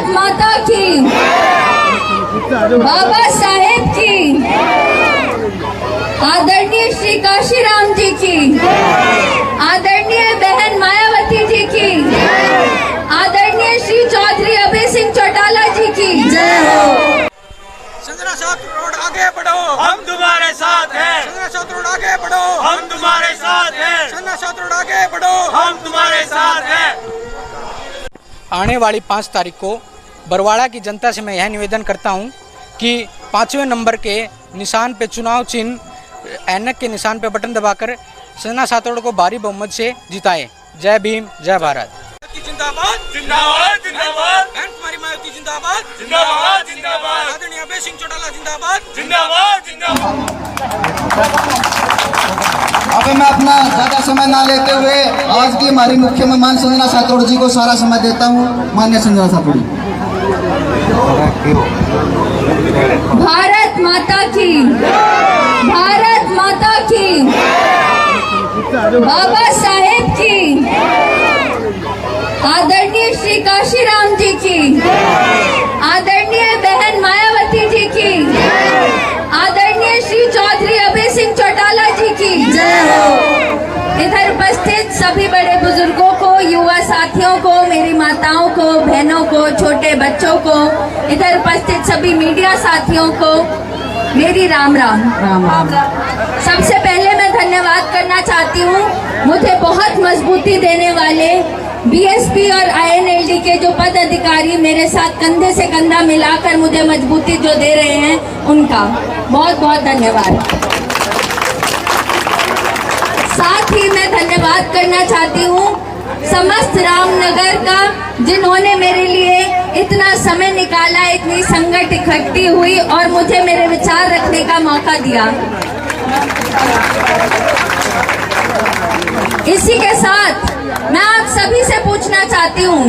माता की, बाबा साहेब की, आदरणीय श्री काशीराम जी की, आदरणीय बहन मायावती जी की, आदरणीय श्री चौधरी अभय सिंह चौटाला जी की जय हो। संजना सात रोड आगे बढ़ो, हम तुम्हारे साथ हैं। संजना सात रोड आगे बढ़ो, हम तुम्हारे साथ हैं। संजना सात रोड आगे बढ़ो, हम तुम्हारे साथ हैं। आने वाली 5 तारीख को बरवाड़ा की जनता से मैं यह निवेदन करता हूं कि 5वें नंबर के निशान पे चुनाव चिन्ह ऐनक के निशान पे बटन दबाकर संजना सातोड़ को भारी बहुमत से जिताएं। जय भीम, जय भारत। जिंदाबाद जिंदाबाद जिंदाबाद। बहन कुमारी मायावती जिंदाबाद जिंदाबाद जिंदाबाद। आदरणीय अभय सिंह चौटाला जिंदाबाद जिंदाबाद जिंदाबाद। अब मैं अपना ज्यादा समय ना लेते हुए आज की हमारी मुख्य मेहमान संजना सातोड़ जी को सारा समय देता हूँ। माननीय संजना सातोड़। भारत माता की, भारत माता की, बाबा साहेब की, आदरणीय श्री काशीराम जी की, आदरणीय बहन मायावती जी की, आदरणीय श्री चौधरी अभय सिंह चौटाला जी की जय हो। इधर उपस्थित सभी बड़े बुजुर्गों को, युवा साथियों को, मेरी माताओं को, बहनों को, छोटे बच्चों को, इधर उपस्थित सभी मीडिया साथियों को मेरी राम राम। सबसे पहले मैं धन्यवाद करना चाहती हूँ मुझे बहुत मजबूती देने वाले बीएसपी और आईएनएलडी के जो पद अधिकारी मेरे साथ कंधे से कंधा मिलाकर मुझे मजबूती जो दे रहे हैं उनका बहुत बहुत धन्यवाद। साथ ही मैं धन्यवाद करना चाहती हूँ समस्त रामनगर का, जिन्होंने मेरे लिए इतना समय निकाला, इतनी संगत इकट्ठी हुई और मुझे मेरे विचार रखने का मौका दिया। इसी के साथ मैं आप सभी से पूछना चाहती हूँ,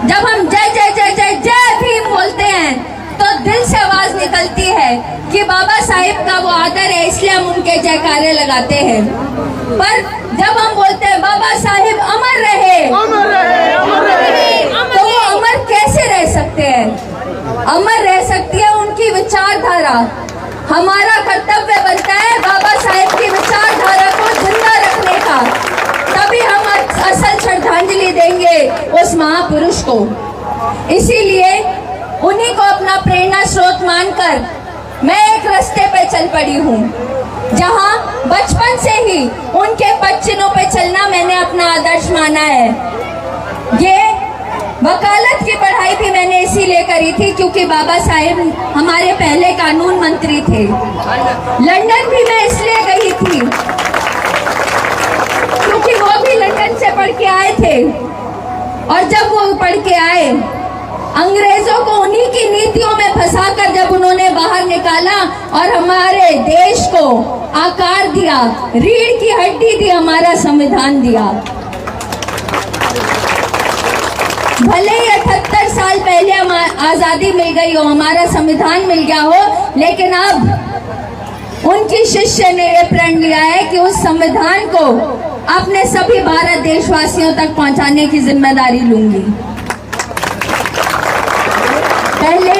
जब हम जय जय जय जय जय भीम बोलते हैं तो दिल से आवाज निकलती है कि बाबा साहेब का वो आदर है, इसलिए हम उनके जयकारे लगाते हैं। पर जब हम बोलते हैं बाबा साहेब अमर रहे, अमर रहे, अमर रहे, तो वो अमर कैसे रह सकते हैं? अमर रह सकती है उनकी विचारधारा। हमारा कर्तव्य बनता है बाबा साहेब की विचारधारा को जिंदा रखने का, तभी हम असल श्रद्धांजलि देंगे उस महापुरुष को। इसीलिए उन्हीं को अपना प्रेरणा स्रोत मानकर मैं एक रास्ते पे चल पड़ी हूँ, जहाँ बचपन से ही उनके पद चिन्हों पे चलना मैंने अपना आदर्श माना है। ये वकालत की पढ़ाई भी मैंने इसीलिए करी थी क्योंकि बाबा साहेब हमारे पहले कानून मंत्री थे। लंदन भी मैं इसलिए गई थी क्योंकि वो भी लंदन से पढ़ के आए थे, और जब वो पढ़ के आए अंग्रेजों को उन्हीं की नीतियों में फंसाकर जब उन्होंने बाहर निकाला और हमारे देश को आकार दिया, रीढ़ की हड्डी दी, हमारा संविधान दिया। भले ही 78 साल पहले आजादी मिल गई हो, हमारा संविधान मिल गया हो, लेकिन अब उनकी शिष्य ने यह प्रण लिया है कि उस संविधान को अपने सभी भारत देशवासियों तक पहुंचाने की जिम्मेदारी लूंगी। पहले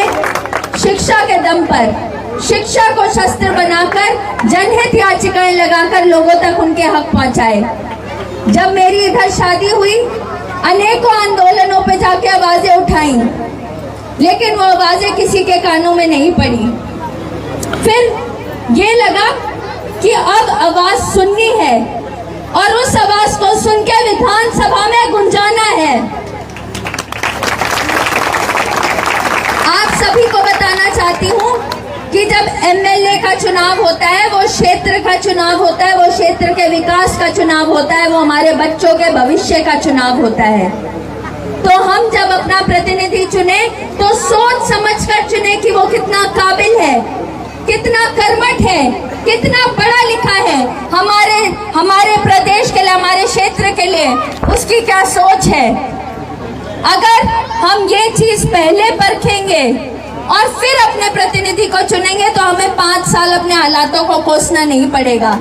शिक्षा के दम पर, शिक्षा को शस्त्र बनाकर जनहित याचिकाएं लगाकर लोगों तक उनके हक पहुंचाए। जब मेरी इधर शादी हुई, अनेकों आंदोलनों पे जाके आवाजें उठाई, लेकिन वो आवाजें किसी के कानों में नहीं पड़ी। फिर ये लगा कि अब आवाज सुननी है और उस आवाज को सुन के विधानसभा में गुंजाना है। आप सभी को बताना चाहती हूँ कि जब एमएलए का चुनाव होता है, वो क्षेत्र का चुनाव होता है, वो क्षेत्र के विकास का चुनाव होता है, वो हमारे बच्चों के भविष्य का चुनाव होता है। तो हम जब अपना प्रतिनिधि चुने तो सोच समझकर चुने कि वो कितना काबिल है, कितना कर्मठ है, कितना पढ़ा लिखा है, हमारे प्रदेश के लिए, हमारे क्षेत्र के लिए उसकी क्या सोच है। अगर हम ये चीज पहले परखेंगे और फिर अपने प्रतिनिधि को चुनेंगे तो हमें 5 साल अपने हालातों को कोसना नहीं पड़ेगा।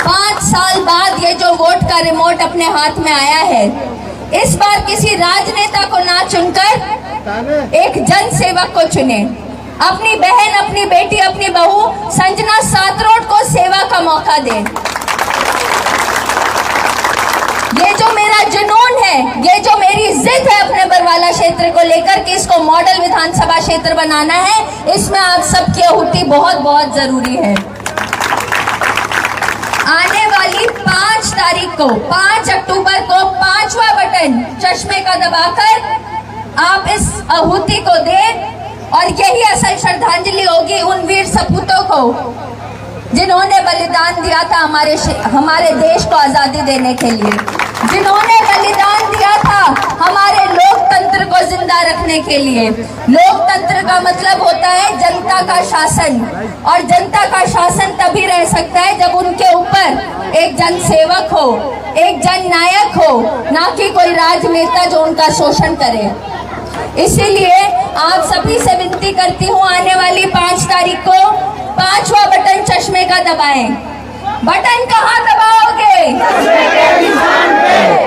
5 साल बाद ये जो वोट का रिमोट अपने हाथ में आया है, इस बार किसी राजनेता को ना चुनकर एक जन सेवक को चुने। अपनी बहन, अपनी बेटी, अपनी बहू संजना सातरोड को सेवा का मौका दें। ये जो मेरा जुनून है, ये जो मेरी जिद है अपने बरवाला क्षेत्र को लेकर कि इसको मॉडल विधानसभा क्षेत्र बनाना है, इसमें आप सबकी आहुति बहुत बहुत जरूरी है। आने वाली 5 तारीख को, 5 अक्टूबर को 5वां बटन चश्मे का दबाकर आप इस आहुति को दें और यही असल श्रद्धांजलि होगी उन वीर सपूतों को जिन्होंने बलिदान दिया था हमारे देश को आजादी देने के लिए, जिन्होंने बलिदान दिया था हमारे लोकतंत्र को जिंदा रखने के लिए। लोकतंत्र का मतलब होता है जनता का शासन, और जनता का शासन तभी रह सकता है जब उनके ऊपर एक जनसेवक हो, एक जननायक हो, ना कि कोई राजनेता जो उनका शोषण करे। इसीलिए आप सभी से विनती करती हूँ, आने वाली 5 तारीख को 5वां बटन चश्मे का दबाएं। बटन कहाँ दबाओगे?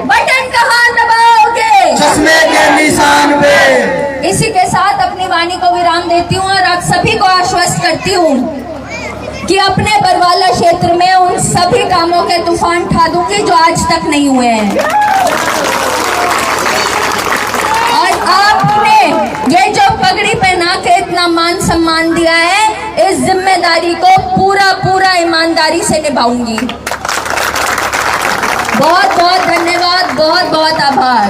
बटन कहाँ दबाओगे? चश्मे के निशान पे। इसी के साथ अपनी वाणी को विराम देती हूँ और आप सभी को आश्वस्त करती हूँ कि अपने बरवाला क्षेत्र में उन सभी कामों के तूफान उठा दूंगी जो आज तक नहीं हुए हैं। और आपने ये जो पगड़ी पहना के इतना मान सम्मान दिया है, इस जिम्मेदारी को पूरा ईमानदारी से निभाऊंगी। बहुत बहुत धन्यवाद, बहुत बहुत आभार।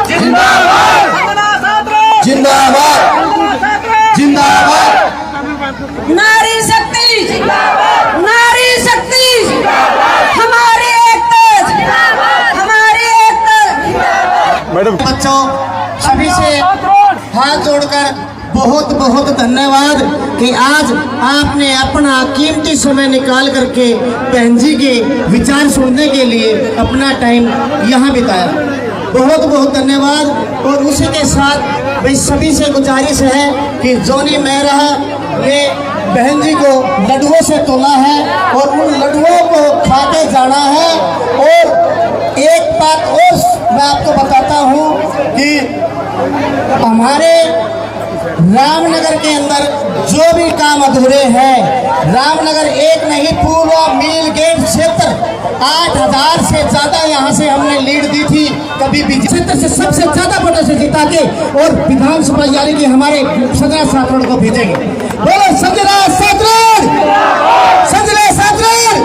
जिंदाबाद जिंदाबाद जिंदाबाद। नारी शक्ति, नारी शक्ति, हमारी एकता, हमारी एकता। मैडम, बच्चों सभी से हाथ जोड़कर बहुत बहुत धन्यवाद कि आज आपने अपना कीमती समय निकाल करके बहन जी के विचार सुनने के लिए अपना टाइम यहाँ बिताया। बहुत बहुत धन्यवाद। और उसी के साथ भाई सभी से गुजारिश है कि जोनी मेहरा ने बहन जी को लड्डुओं से तोला है और उन लड्डुओं को खाते जाना है। और एक बात और मैं आपको बताता हूँ कि हमारे रामनगर के अंदर जो भी काम अधूरे हैं, रामनगर एक नहीं पूरा मील गेट क्षेत्र 8000 से ज्यादा यहाँ से हमने लीड दी थी। कभी भी क्षेत्र से सबसे ज्यादा वोटों से जिता के और विधानसभा यानी कि हमारे संजना सातरोड को भेजेंगे। बोलो संजना सातरोड, संजना सातरोड,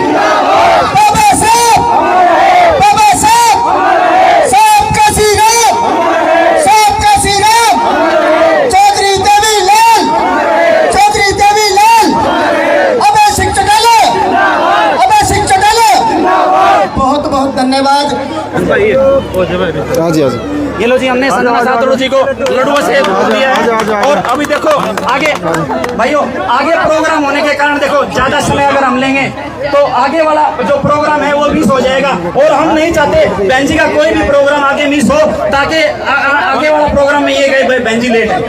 बाबा साहब, बाबा साहब, सबका श्री राम, सबका श्री राम, चौधरी देवी लाल, चौधरी देवी लाल, अभय सिंह चौटाला, अभय सिंह चौटाला। बहुत बहुत धन्यवाद। ये लो जी, हमने संजना सातरोड जी को लड्डुओं से दिया है। और अभी देखो आगे भाइयों, आगे प्रोग्राम होने के कारण देखो ज्यादा समय अगर हम लेंगे तो आगे वाला जो प्रोग्राम है वो मिस हो जाएगा। और हम नहीं चाहते बहन जी का कोई भी प्रोग्राम आगे मिस हो, ताकि आगे वाला प्रोग्राम में ये गए बहन जी लेट है।